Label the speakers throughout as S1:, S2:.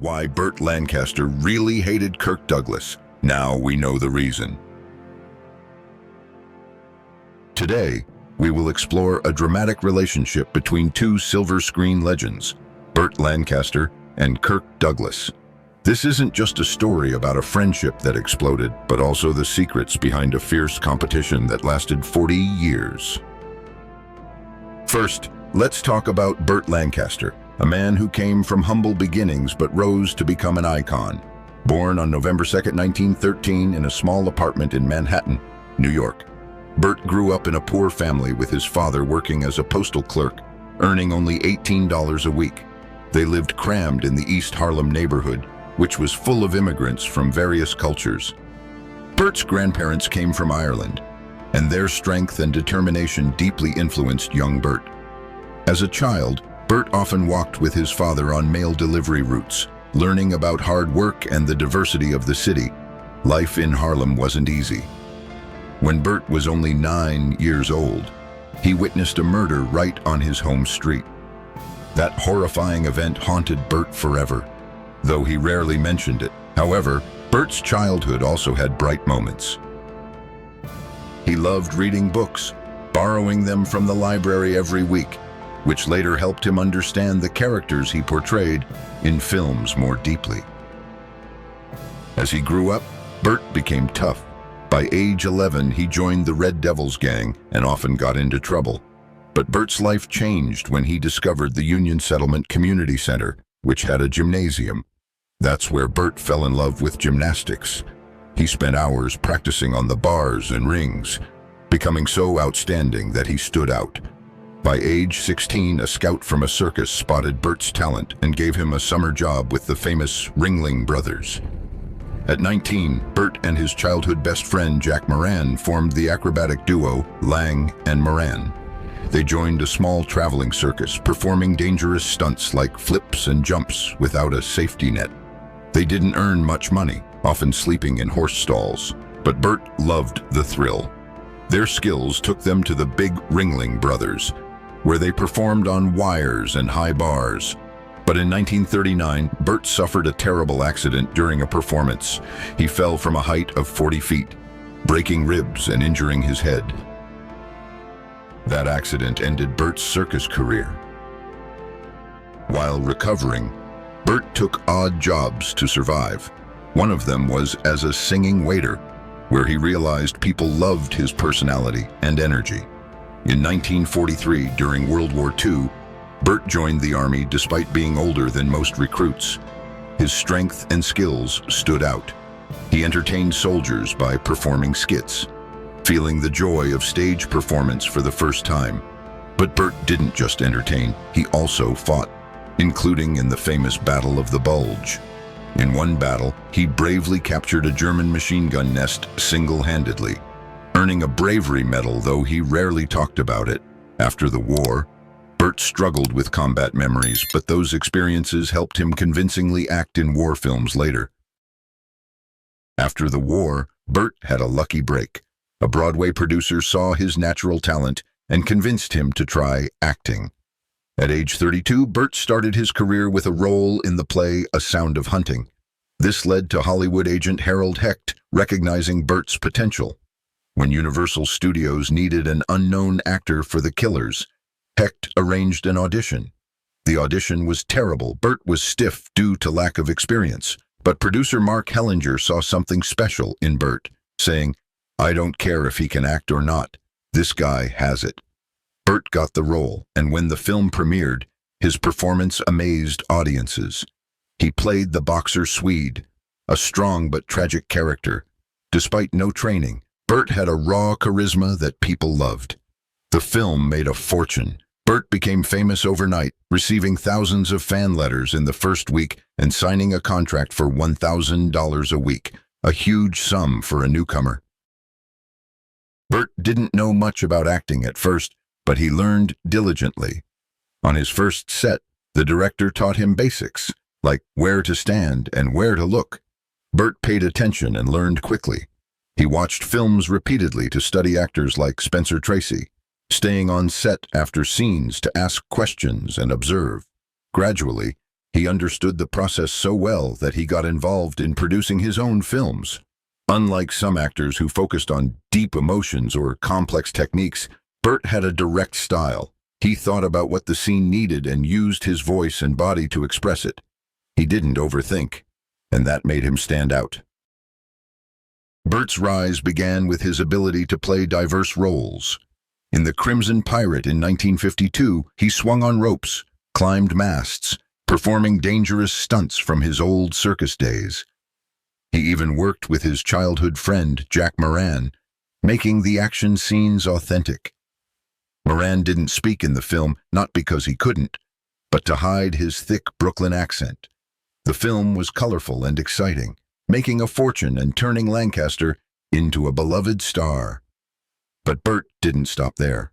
S1: Why Burt Lancaster really hated Kirk Douglas. Now we know the reason. Today, we will explore a dramatic relationship between two silver screen legends, Burt Lancaster and Kirk Douglas. This isn't just a story about a friendship that exploded, but also the secrets behind a fierce competition that lasted 40 years. First, let's talk about Burt Lancaster, a man who came from humble beginnings but rose to become an icon. Born on November 2, 1913 in a small apartment in Manhattan, New York, Burt grew up in a poor family with his father working as a postal clerk, earning only $18 a week. They lived crammed in the East Harlem neighborhood, which was full of immigrants from various cultures. Burt's grandparents came from Ireland, and their strength and determination deeply influenced young Burt. As a child, Burt often walked with his father on mail delivery routes, learning about hard work and the diversity of the city. Life in Harlem wasn't easy. When Burt was only 9 years old, he witnessed a murder right on his home street. That horrifying event haunted Burt forever, though he rarely mentioned it. However, Burt's childhood also had bright moments. He loved reading books, borrowing them from the library every week, which later helped him understand the characters he portrayed in films more deeply. As he grew up, Burt became tough. By age 11, he joined the Red Devils gang and often got into trouble. But Burt's life changed when he discovered the Union Settlement Community Center, which had a gymnasium. That's where Burt fell in love with gymnastics. He spent hours practicing on the bars and rings, becoming so outstanding that he stood out. By age 16, a scout from a circus spotted Burt's talent and gave him a summer job with the famous Ringling Brothers. At 19, Burt and his childhood best friend Jack Moran formed the acrobatic duo Lang and Moran. They joined a small traveling circus, performing dangerous stunts like flips and jumps without a safety net. They didn't earn much money, often sleeping in horse stalls, but Burt loved the thrill. Their skills took them to the big Ringling Brothers, where they performed on wires and high bars. But in 1939, Burt suffered a terrible accident during a performance. He fell from a height of 40 feet, breaking ribs and injuring his head. That accident ended Burt's circus career. While recovering, Burt took odd jobs to survive. One of them was as a singing waiter, where he realized people loved his personality and energy. In 1943, during World War II, Burt joined the Army despite being older than most recruits. His strength and skills stood out. He entertained soldiers by performing skits, feeling the joy of stage performance for the first time. But Burt didn't just entertain, he also fought, including in the famous Battle of the Bulge. In one battle, he bravely captured a German machine gun nest single-handedly, earning a bravery medal, though he rarely talked about it. After the war, Burt struggled with combat memories, but those experiences helped him convincingly act in war films later. After the war, Burt had a lucky break. A Broadway producer saw his natural talent and convinced him to try acting. At age 32, Burt started his career with a role in the play A Sound of Hunting. This led to Hollywood agent Harold Hecht recognizing Burt's potential. When Universal Studios needed an unknown actor for The Killers, Hecht arranged an audition. The audition was terrible. Burt was stiff due to lack of experience, but producer Mark Hellinger saw something special in Burt, saying, "I don't care if he can act or not. This guy has it." Burt got the role, and when the film premiered, his performance amazed audiences. He played the boxer Swede, a strong but tragic character. Despite no training, Burt had a raw charisma that people loved. The film made a fortune. Burt became famous overnight, receiving thousands of fan letters in the first week and signing a contract for $1,000 a week, a huge sum for a newcomer. Burt didn't know much about acting at first, but he learned diligently. On his first set, the director taught him basics, like where to stand and where to look. Burt paid attention and learned quickly. He watched films repeatedly to study actors like Spencer Tracy, staying on set after scenes to ask questions and observe. Gradually, He understood the process so well that he got involved in producing his own films. Unlike some actors who focused on deep emotions or complex techniques, Burt had a direct style. He thought about what the scene needed and used his voice and body to express it. He didn't overthink, and that made him stand out. Burt's rise began with his ability to play diverse roles. In The Crimson Pirate in 1952, he swung on ropes, climbed masts, performing dangerous stunts from his old circus days. He even worked with his childhood friend, Jack Moran, making the action scenes authentic. Moran didn't speak in the film, not because he couldn't, but to hide his thick Brooklyn accent. The film was colorful and exciting, making a fortune and turning Lancaster into a beloved star. But Burt didn't stop there.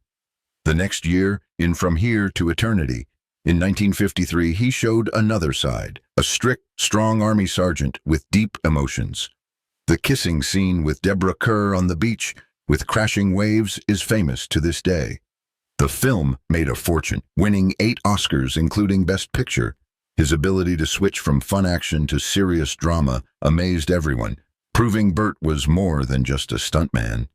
S1: The next year, in From Here to Eternity, in 1953, he showed another side, a strict, strong army sergeant with deep emotions. The kissing scene with Deborah Kerr on the beach with crashing waves is famous to this day. The film made a fortune, winning 8 Oscars, including Best Picture. His ability to switch from fun action to serious drama amazed everyone, proving Burt was more than just a stuntman.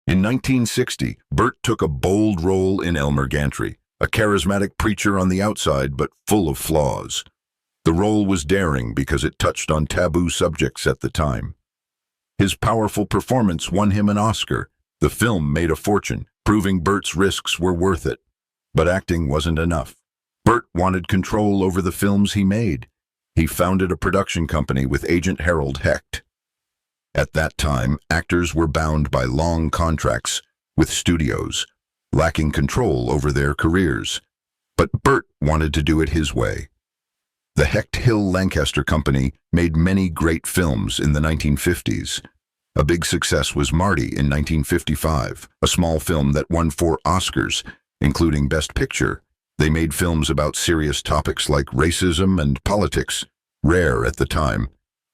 S1: In 1960, Burt took a bold role in Elmer Gantry, a charismatic preacher on the outside but full of flaws. The role was daring because it touched on taboo subjects at the time. His powerful performance won him an Oscar. The film made a fortune, proving Burt's risks were worth it. But acting wasn't enough. Burt wanted control over the films he made. He founded a production company with agent Harold Hecht. At that time, actors were bound by long contracts with studios, lacking control over their careers. But Burt wanted to do it his way. The Hecht-Hill Lancaster Company made many great films in the 1950s. A big success was Marty in 1955, a small film that won 4 Oscars, including Best Picture. They made films about serious topics like racism and politics, rare at the time.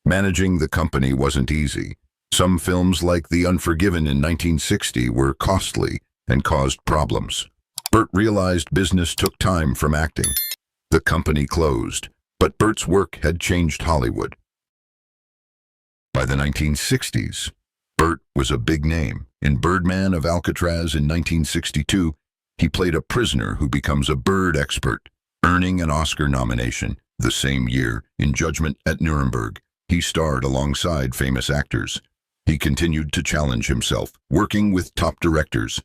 S1: Managing the company wasn't easy. Some films like The Unforgiven in 1960 were costly and caused problems. Burt realized business took time from acting. The company closed, but Burt's work had changed Hollywood. By the 1960s, Burt was a big name. In Birdman of Alcatraz in 1962, he played a prisoner who becomes a bird expert, earning an Oscar nomination. The same year, in Judgment at Nuremberg, he starred alongside famous actors. He continued to challenge himself, working with top directors.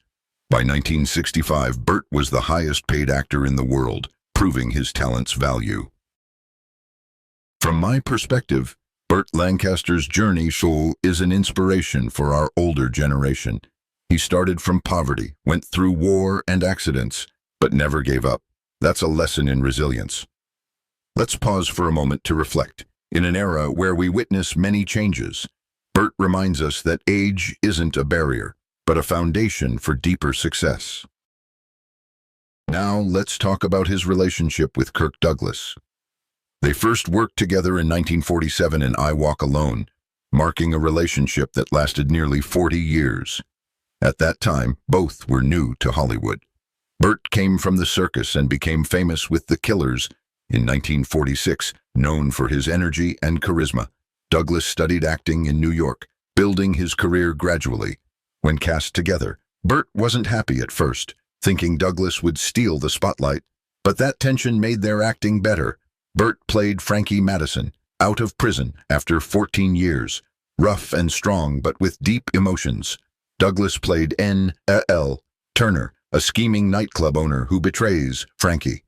S1: By 1965, Burt was the highest-paid actor in the world, proving his talent's value. From my perspective, Burt Lancaster's journey is an inspiration for our older generation. He started from poverty, went through war and accidents, but never gave up. That's a lesson in resilience. Let's pause for a moment to reflect. In an era where we witness many changes, Burt reminds us that age isn't a barrier, but a foundation for deeper success. Now let's talk about his relationship with Kirk Douglas. They first worked together in 1947 in I Walk Alone, marking a relationship that lasted nearly 40 years. At that time, both were new to Hollywood. Burt came from the circus and became famous with The Killers in 1946, known for his energy and charisma. Douglas studied acting in New York, building his career gradually. When cast together, Burt wasn't happy at first, thinking Douglas would steal the spotlight, but that tension made their acting better. Burt played Frankie Madison, out of prison after 14 years, rough and strong but with deep emotions. Douglas played N.L. Turner, a scheming nightclub owner who betrays Frankie.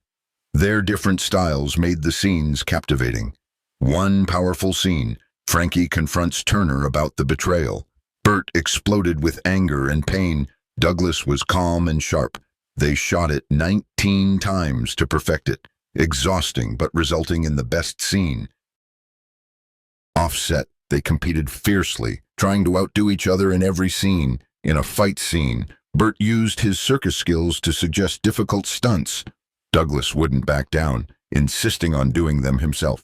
S1: Their different styles made the scenes captivating. One powerful scene, Frankie confronts Turner about the betrayal. Burt exploded with anger and pain. Douglas was calm and sharp. They shot it 19 times to perfect it, exhausting but resulting in the best scene. Offset, they competed fiercely, trying to outdo each other in every scene. In a fight scene, Burt used his circus skills to suggest difficult stunts. Douglas wouldn't back down, insisting on doing them himself.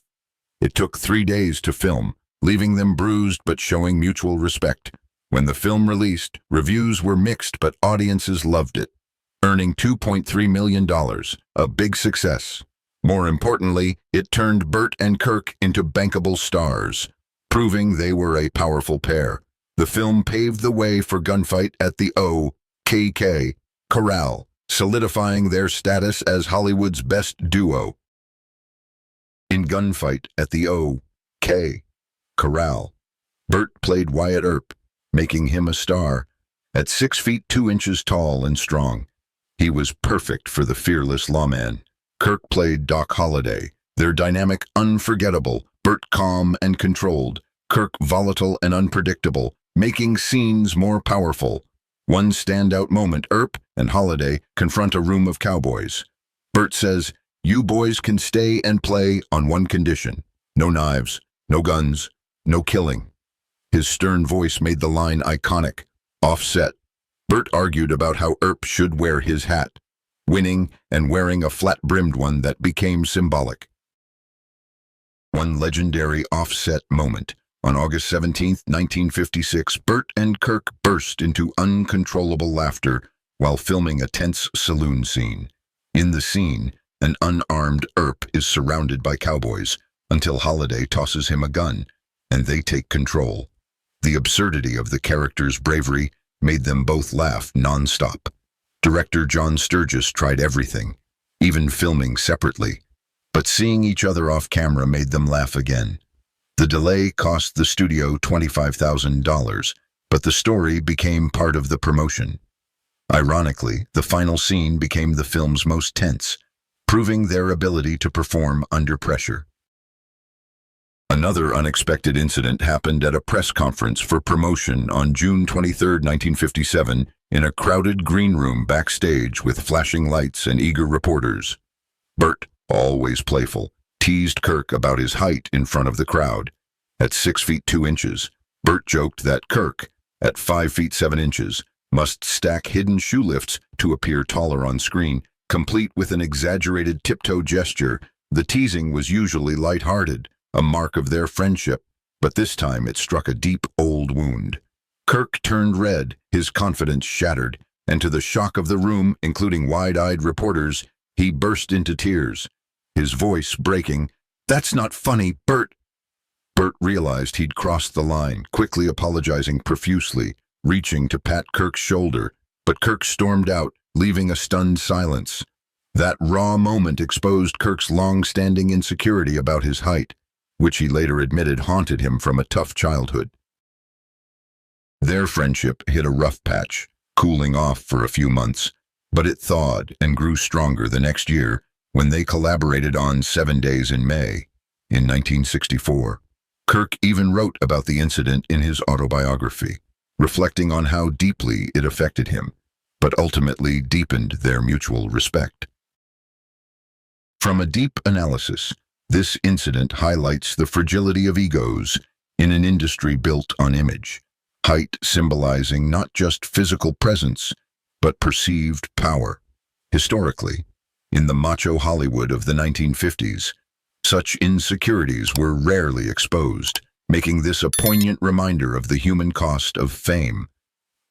S1: It took 3 days to film, leaving them bruised but showing mutual respect. When the film released, reviews were mixed but audiences loved it, earning $2.3 million, a big success. More importantly, it turned Burt and Kirk into bankable stars, proving they were a powerful pair. The film paved the way for Gunfight at the O.K.K. Corral, solidifying their status as Hollywood's best duo. In Gunfight at the O.K. Corral, Burt played Wyatt Earp, making him a star. At 6 feet 2 inches tall and strong, he was perfect for the fearless lawman. Kirk played Doc Holliday, their dynamic unforgettable, Burt calm and controlled, Kirk volatile and unpredictable, making scenes more powerful. One standout moment, Earp and Holliday confront a room of cowboys. Burt says, "You boys can stay and play on one condition. No knives, no guns, no killing." His stern voice made the line iconic. Offset. Burt argued about how Earp should wear his hat, winning and wearing a flat-brimmed one that became symbolic. One legendary offset moment. On August 17, 1956, Burt and Kirk burst into uncontrollable laughter while filming a tense saloon scene. In the scene, an unarmed Earp is surrounded by cowboys until Holliday tosses him a gun, and they take control. The absurdity of the characters' bravery made them both laugh non-stop. Director John Sturges tried everything, even filming separately, but seeing each other off camera made them laugh again. The delay cost the studio $25,000, but the story became part of the promotion. Ironically, the final scene became the film's most tense, proving their ability to perform under pressure. Another unexpected incident happened at a press conference for promotion on June 23, 1957, in a crowded green room backstage with flashing lights and eager reporters. Burt, always playful, teased Kirk about his height in front of the crowd. At 6 feet 2 inches, Burt joked that Kirk, at 5 feet 7 inches, must stack hidden shoe lifts to appear taller on screen, complete with an exaggerated tiptoe gesture. The teasing was usually lighthearted, a mark of their friendship, but this time it struck a deep old wound. Kirk turned red, his confidence shattered, and to the shock of the room, including wide-eyed reporters, he burst into tears, his voice breaking. "That's not funny, Burt." Burt realized he'd crossed the line, quickly apologizing profusely, reaching to pat Kirk's shoulder, but Kirk stormed out, leaving a stunned silence. That raw moment exposed Kirk's long-standing insecurity about his height, which he later admitted haunted him from a tough childhood. Their friendship hit a rough patch, cooling off for a few months, but it thawed and grew stronger the next year when they collaborated on 7 Days in May, in 1964. Kirk even wrote about the incident in his autobiography, reflecting on how deeply it affected him, but ultimately deepened their mutual respect. From a deep analysis, this incident highlights the fragility of egos in an industry built on image, height symbolizing not just physical presence, but perceived power. Historically, in the macho Hollywood of the 1950s, such insecurities were rarely exposed, making this a poignant reminder of the human cost of fame.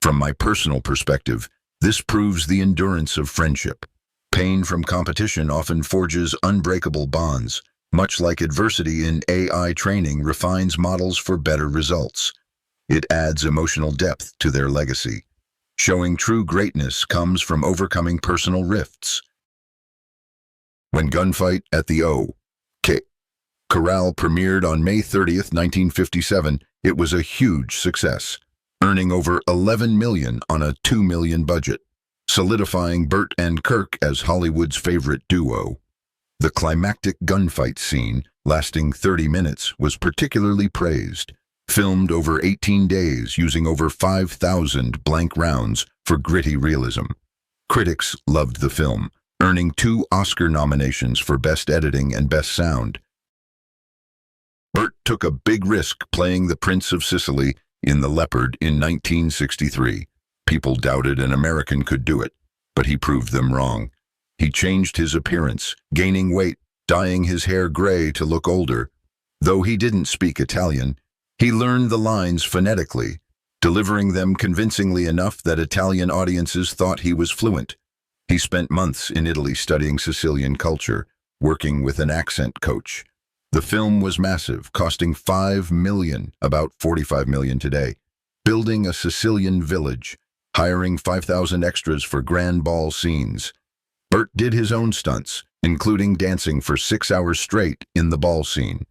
S1: From my personal perspective, this proves the endurance of friendship. Pain from competition often forges unbreakable bonds, much like adversity in AI training refines models for better results. It adds emotional depth to their legacy, showing true greatness comes from overcoming personal rifts. When Gunfight at the O.K. Corral premiered on May 30, 1957, it was a huge success, earning over $11 million on a $2 million budget, solidifying Burt and Kirk as Hollywood's favorite duo. The climactic gunfight scene, lasting 30 minutes, was particularly praised. Filmed over 18 days using over 5,000 blank rounds for gritty realism. Critics loved the film, earning 2 Oscar nominations for Best Editing and Best Sound. Burt took a big risk playing the Prince of Sicily in The Leopard in 1963. People doubted an American could do it, but he proved them wrong. He changed his appearance, gaining weight, dyeing his hair gray to look older. Though he didn't speak Italian, he learned the lines phonetically, delivering them convincingly enough that Italian audiences thought he was fluent. He spent months in Italy studying Sicilian culture, working with an accent coach. The film was massive, costing $5 million, about $45 million today, building a Sicilian village, hiring 5,000 extras for grand ball scenes. Burt did his own stunts, including dancing for 6 hours straight in the ball scene.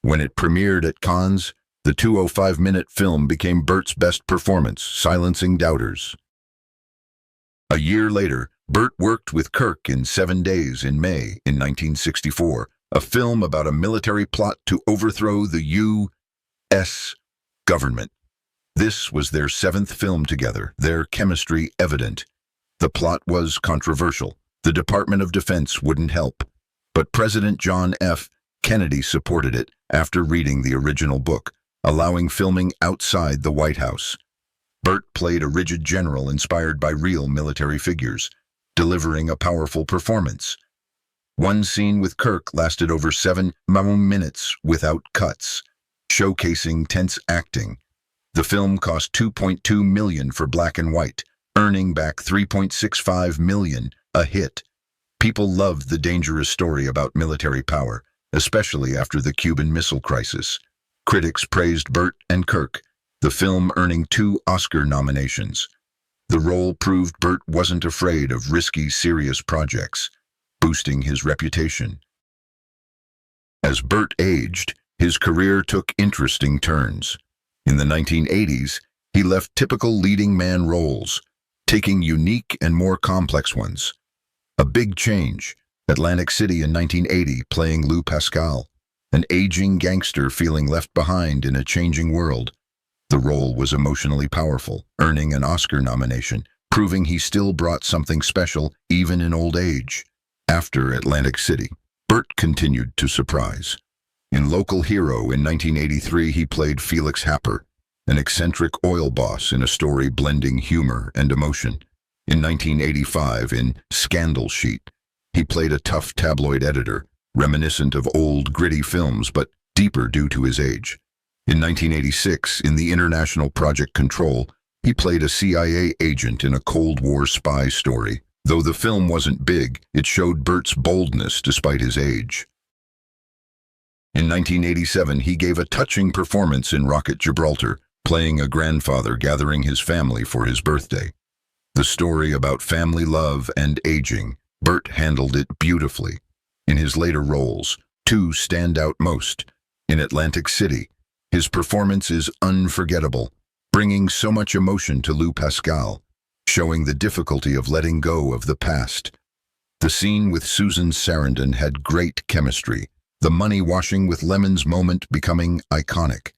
S1: When it premiered at Cannes, the 205-minute film became Burt's best performance, silencing doubters. A year later, Burt worked with Kirk in 7 Days in May in 1964, a film about a military plot to overthrow the U.S. government. This was their 7th film together, their chemistry evident. The plot was controversial. The Department of Defense wouldn't help, but President John F. Kennedy supported it after reading the original book, allowing filming outside the White House. Burt played a rigid general inspired by real military figures, delivering a powerful performance. One scene with Kirk lasted over 7 minutes without cuts, showcasing tense acting. The film cost $2.2 million for black and white, earning back $3.65 million, a hit. People loved the dangerous story about military power, especially after the Cuban Missile Crisis. Critics praised Burt and Kirk, the film earning 2 Oscar nominations. The role proved Burt wasn't afraid of risky, serious projects, boosting his reputation. As Burt aged, his career took interesting turns. In the 1980s, he left typical leading man roles, taking unique and more complex ones. A big change, Atlantic City in 1980 playing Lou Pascal, an aging gangster feeling left behind in a changing world. The role was emotionally powerful, earning an Oscar nomination, proving he still brought something special even in old age. After Atlantic City, Burt continued to surprise. In Local Hero in 1983, he played Felix Happer, an eccentric oil boss in a story blending humor and emotion. In 1985, in Scandal Sheet, he played a tough tabloid editor, reminiscent of old, gritty films, but deeper due to his age. In 1986, in the international Project Control, he played a CIA agent in a Cold War spy story. Though the film wasn't big, it showed Burt's boldness despite his age. In 1987, he gave a touching performance in Rocket Gibraltar, playing a grandfather gathering his family for his birthday. The story about family love and aging, Burt handled it beautifully. In his later roles, 2 stand out most. In Atlantic City, his performance is unforgettable, bringing so much emotion to Lou Pascal, showing the difficulty of letting go of the past. The scene with Susan Sarandon had great chemistry, the money washing with lemons moment becoming iconic.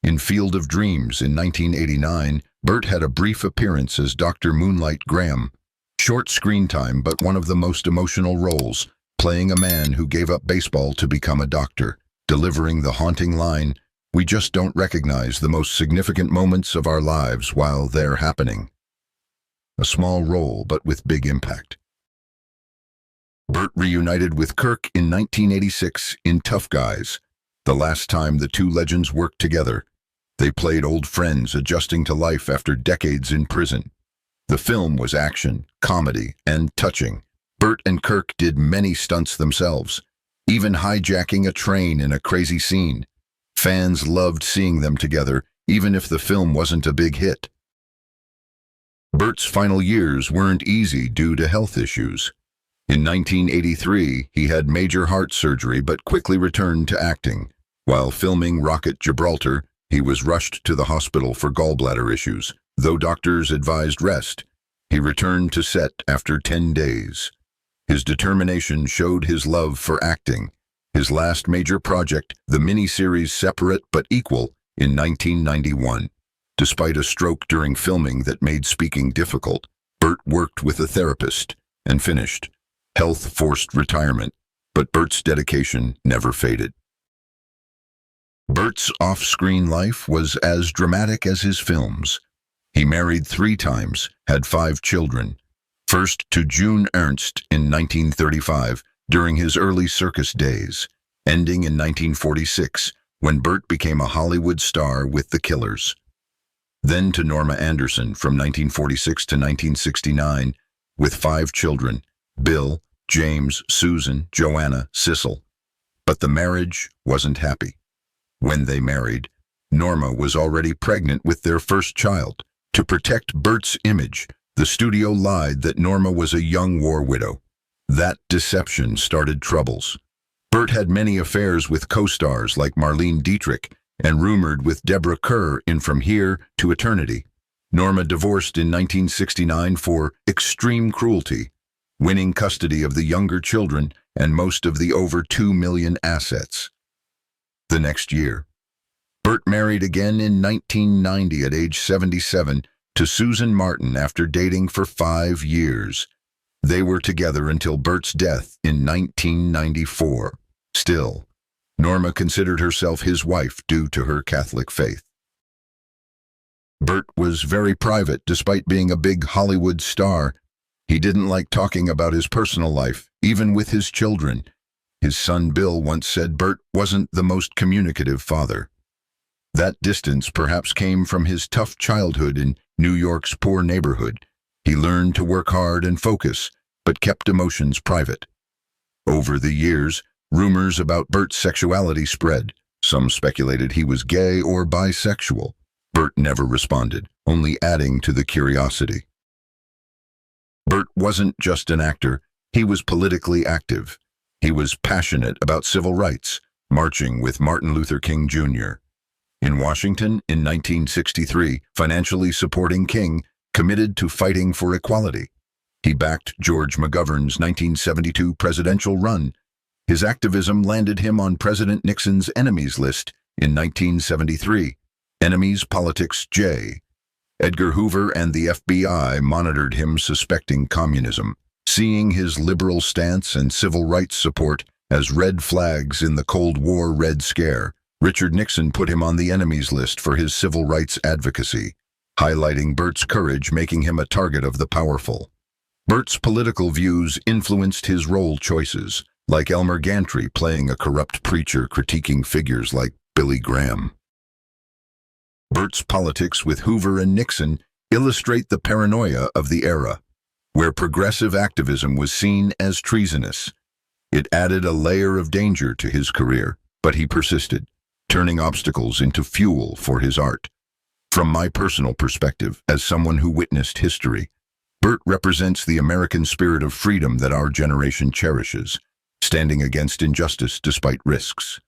S1: In Field of Dreams in 1989, Burt had a brief appearance as Dr. Moonlight Graham. Short screen time, but one of the most emotional roles, playing a man who gave up baseball to become a doctor, delivering the haunting line, "We just don't recognize the most significant moments of our lives while they're happening." A small role, but with big impact. Burt reunited with Kirk in 1986 in Tough Guys, the last time the 2 legends worked together. They played old friends adjusting to life after decades in prison. The film was action, comedy, and touching. Burt and Kirk did many stunts themselves, even hijacking a train in a crazy scene. Fans loved seeing them together, even if the film wasn't a big hit. Burt's final years weren't easy due to health issues. In 1983, he had major heart surgery but quickly returned to acting. While filming Rocket Gibraltar, he was rushed to the hospital for gallbladder issues. Though doctors advised rest, he returned to set after 10 days. His determination showed his love for acting. His last major project, the miniseries Separate but Equal, in 1991. Despite a stroke during filming that made speaking difficult, Burt worked with a therapist and finished. Health forced retirement, but Burt's dedication never faded. Burt's off-screen life was as dramatic as his films. He married 3 times, had 5 children. First to June Ernst in 1935, during his early circus days, ending in 1946, when Burt became a Hollywood star with The Killers. Then to Norma Anderson from 1946 to 1969, with 5 children, Bill, James, Susan, Joanna, Cecil. But the marriage wasn't happy. When they married, Norma was already pregnant with their first child. To protect Burt's image, the studio lied that Norma was a young war widow. That deception started troubles. Burt had many affairs with co-stars like Marlene Dietrich and rumored with Deborah Kerr in From Here to Eternity. Norma divorced in 1969 for extreme cruelty, winning custody of the younger children and most of the over $2 million assets. The next year, Burt married again in 1990 at age 77 to Susan Martin after dating for 5 years. They were together until Burt's death in 1994. Still, Norma considered herself his wife due to her Catholic faith. Burt was very private despite being a big Hollywood star. He didn't like talking about his personal life, even with his children. His son Bill once said Burt wasn't the most communicative father. That distance perhaps came from his tough childhood in New York's poor neighborhood. He learned to work hard and focus, but kept emotions private. Over the years, rumors about Burt's sexuality spread. Some speculated he was gay or bisexual. Burt never responded, only adding to the curiosity. Burt wasn't just an actor, he was politically active. He was passionate about civil rights, marching with Martin Luther King Jr. In Washington, in 1963, financially supporting King, committed to fighting for equality. He backed George McGovern's 1972 presidential run. His activism landed him on President Nixon's enemies list in 1973. Enemies Politics J. Edgar Hoover and the FBI monitored him suspecting communism, seeing his liberal stance and civil rights support as red flags in the Cold War Red Scare. Richard Nixon put him on the enemies list for his civil rights advocacy, highlighting Burt's courage, making him a target of the powerful. Burt's political views influenced his role choices, like Elmer Gantry playing a corrupt preacher critiquing figures like Billy Graham. Burt's politics with Hoover and Nixon illustrate the paranoia of the era, where progressive activism was seen as treasonous. It added a layer of danger to his career, but he persisted, turning obstacles into fuel for his art. From my personal perspective, as someone who witnessed history, Burt represents the American spirit of freedom that our generation cherishes, standing against injustice despite risks.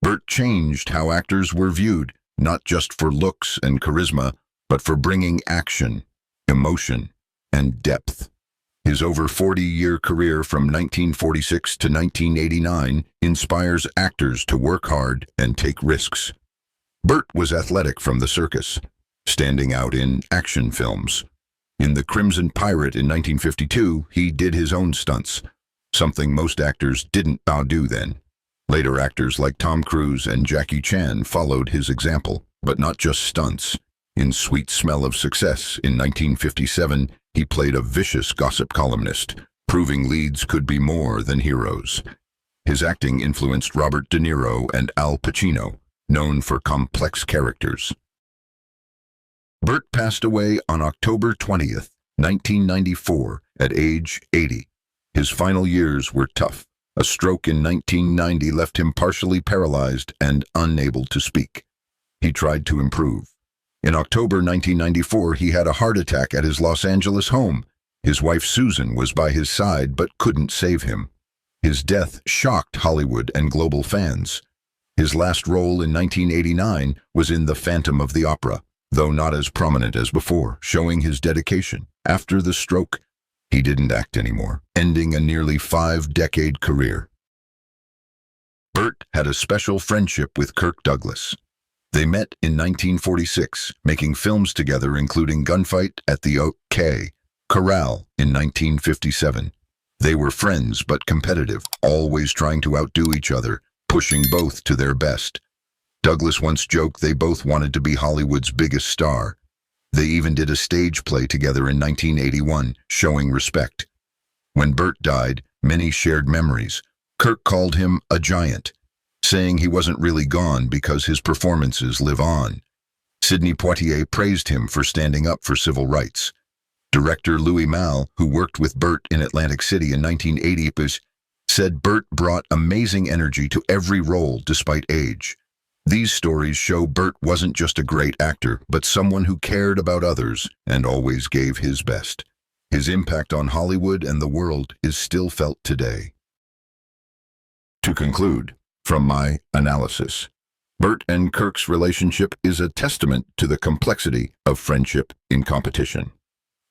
S1: Burt changed how actors were viewed, not just for looks and charisma, but for bringing action, emotion, and depth. His over 40-year career from 1946 to 1989 inspires actors to work hard and take risks. Burt was athletic from the circus, standing out in action films. In The Crimson Pirate in 1952, he did his own stunts, something most actors didn't do then. Later actors like Tom Cruise and Jackie Chan followed his example, but not just stunts. In Sweet Smell of Success in 1957, he played a vicious gossip columnist, proving leads could be more than heroes. His acting influenced Robert De Niro and Al Pacino, known for complex characters. Burt passed away on October 20th, 1994, at age 80. His final years were tough. A stroke in 1990 left him partially paralyzed and unable to speak. He tried to improve. In October 1994, he had a heart attack at his Los Angeles home. His wife Susan was by his side but couldn't save him. His death shocked Hollywood and global fans. His last role in 1989 was in The Phantom of the Opera, though not as prominent as before, showing his dedication. After the stroke, he didn't act anymore, ending a nearly 5-decade career. Burt had a special friendship with Kirk Douglas. They met in 1946, making films together including Gunfight at the OK, Corral in 1957. They were friends but competitive, always trying to outdo each other, pushing both to their best. Douglas once joked they both wanted to be Hollywood's biggest star. They even did a stage play together in 1981, showing respect. When Burt died, many shared memories. Kirk called him a giant, saying he wasn't really gone because his performances live on. Sidney Poitier praised him for standing up for civil rights. Director Louis Malle, who worked with Burt in Atlantic City in 1980, said Burt brought amazing energy to every role despite age. These stories show Burt wasn't just a great actor, but someone who cared about others and always gave his best. His impact on Hollywood and the world is still felt today. To conclude, from my analysis, Burt and Kirk's relationship is a testament to the complexity of friendship in competition.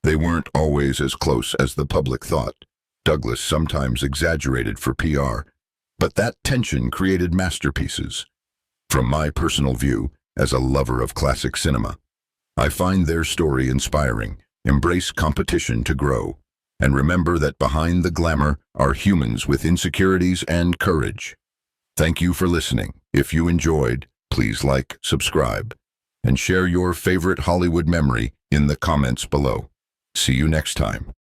S1: They weren't always as close as the public thought. Douglas sometimes exaggerated for PR, but that tension created masterpieces. From my personal view, as a lover of classic cinema, I find their story inspiring. Embrace competition to grow, and remember that behind the glamour are humans with insecurities and courage. Thank you for listening. If you enjoyed, please like, subscribe, and share your favorite Hollywood memory in the comments below. See you next time.